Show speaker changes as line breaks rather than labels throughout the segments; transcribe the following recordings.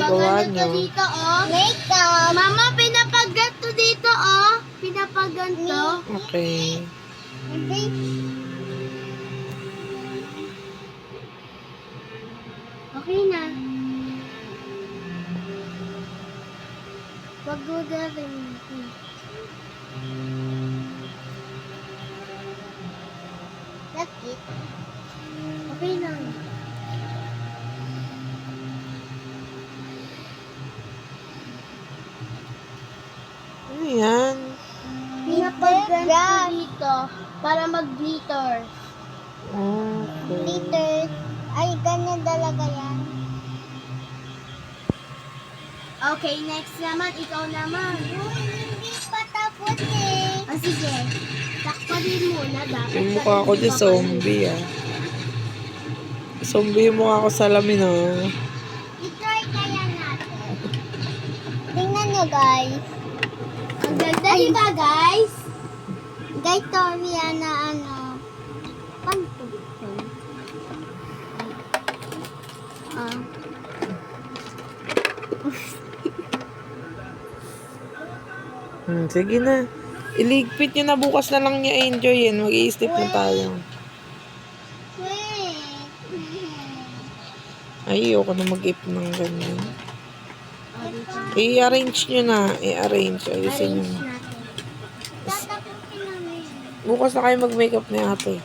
ginagawa
Pinapaganto
nyo?
dito, oh. Makeup. Mama, pinapaganto dito, oh. Pinapaganto.
Okay.
Okay na. Wag mo gawin. That's it. Okay na.
Ano yan?
Pinapaganto dito para mag-glitter.
Okay.
Glitter. Ay, ganyan talaga yan. Okay, next naman. Ikaw naman. Hindi pa tapos eh. Ah, sige. Takparin muna. Dapat
Yung mukha ko dyan, zombie ah. Zombie yung mukha ko sa lamin ah.
I-try kaya natin. Tingnan nyo, guys. Ang ganda, di ba, guys? Guys, sorry na ano. Paano ito dito? Ah.
Sige na. Iligpit nyo na, bukas na lang niya enjoy yan. Mag-i-step na tayo.
Wait.
Ay, ayoko na mag-ip ng ganyan. I-arrange nyo na. I-arrange. Ayusin nyo na.
Tatapusin namin.
Bukas na kayo mag-makeup ni ate.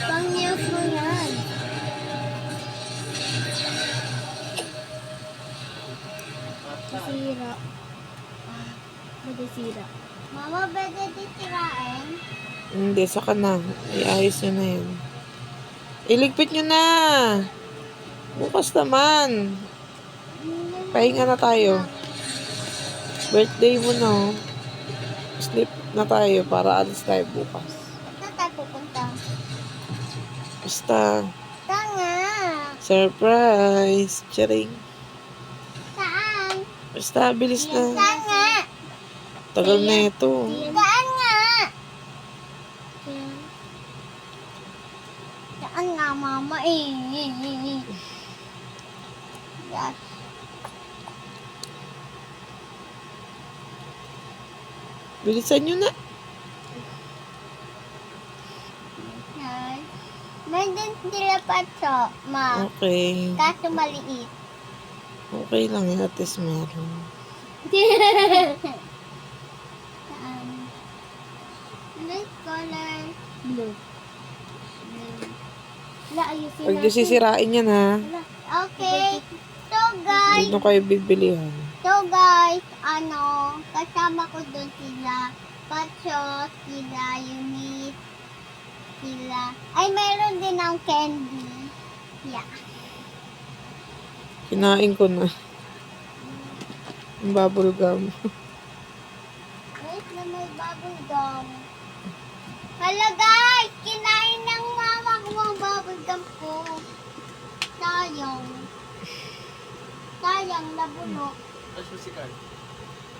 Pang-nails mo yan. Masira. Madisira. Mama, pwede disirain?
Hindi, saka na. I-ayos nyo na yan. Iligpit nyo na. Bukas naman. Pahinga na tayo. Birthday mo na. Sleep na tayo para alis tayo bukas.
Saan tayo pupunta?
Basta,
Tanga.
surprise. Charing.
Saan?
Basta, bilis na.
Saan nga?
Tagal na ito.
Saan nga? Saan nga, mama eh? Yes.
Bilisan nyo na.
Yes. Meron sila patso, ma.
Okay.
Kaso maliit.
Okay lang yan. At least meron.
Saan? This color. Blue. Wala, ayusin
Pag nyo sisirain yan ha.
Wala. Okay. So guys,
Dito kayo bibilihan.
kasama ko doon sila Pacho, sila Eunice, sila. Ay, meron din ang candy. Yeah.
Kinain ko na. Yung bubble gum.
Wait na may bubble gum. Hala guys, kinain ng mama ko ang bubble gum ko. Sayang. Sayang, nabulok.
Tapos musikal.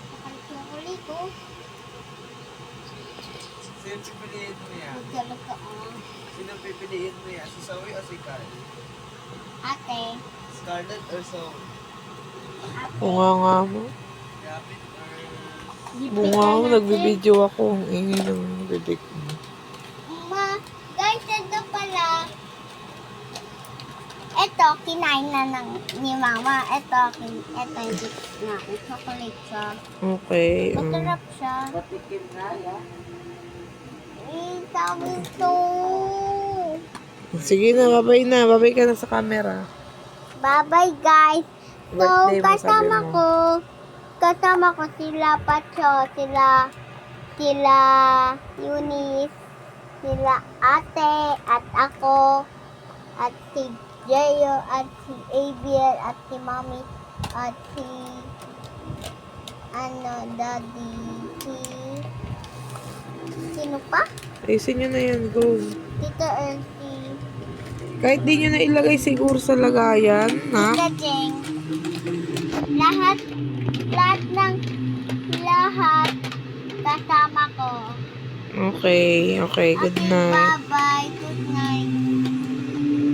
Nakalit yung uli ko.
Sino pipiliin mo yan?
Talaga
Sino pipiliin mo yan? Si Zoe o si Carl?
Ate.
Scarlett or Zoe?
Bunga nga mo.
Rapid or...
Bunga mo. Nagbibideo ako. Ang ingay ng bibig mo.
Guys, ito pala. Ito, kinain na ni mama. Ito yung gift na. Chocolate siya.
Okay.
Masarap siya.
Patikim nga yan.
Sabi to.
Sige na. Babay na. Babay ka na sa camera.
Bye-bye, guys. So,
Birthday mo, sabi mo.
kasama ko sila Pacho, sila Eunice, sila ate, at ako, at si Jeyo, at si Abiel, at si Mami, at si Daddy, sino pa?
Ayusin nyo na yan. Go.
Tito Elsie,
Kahit di nyo na ilagay siguro sa lagayan. Ha?
Tita Jeng, lahat kasama ko.
Okay, okay. Good
Okay,
night.
bye-bye.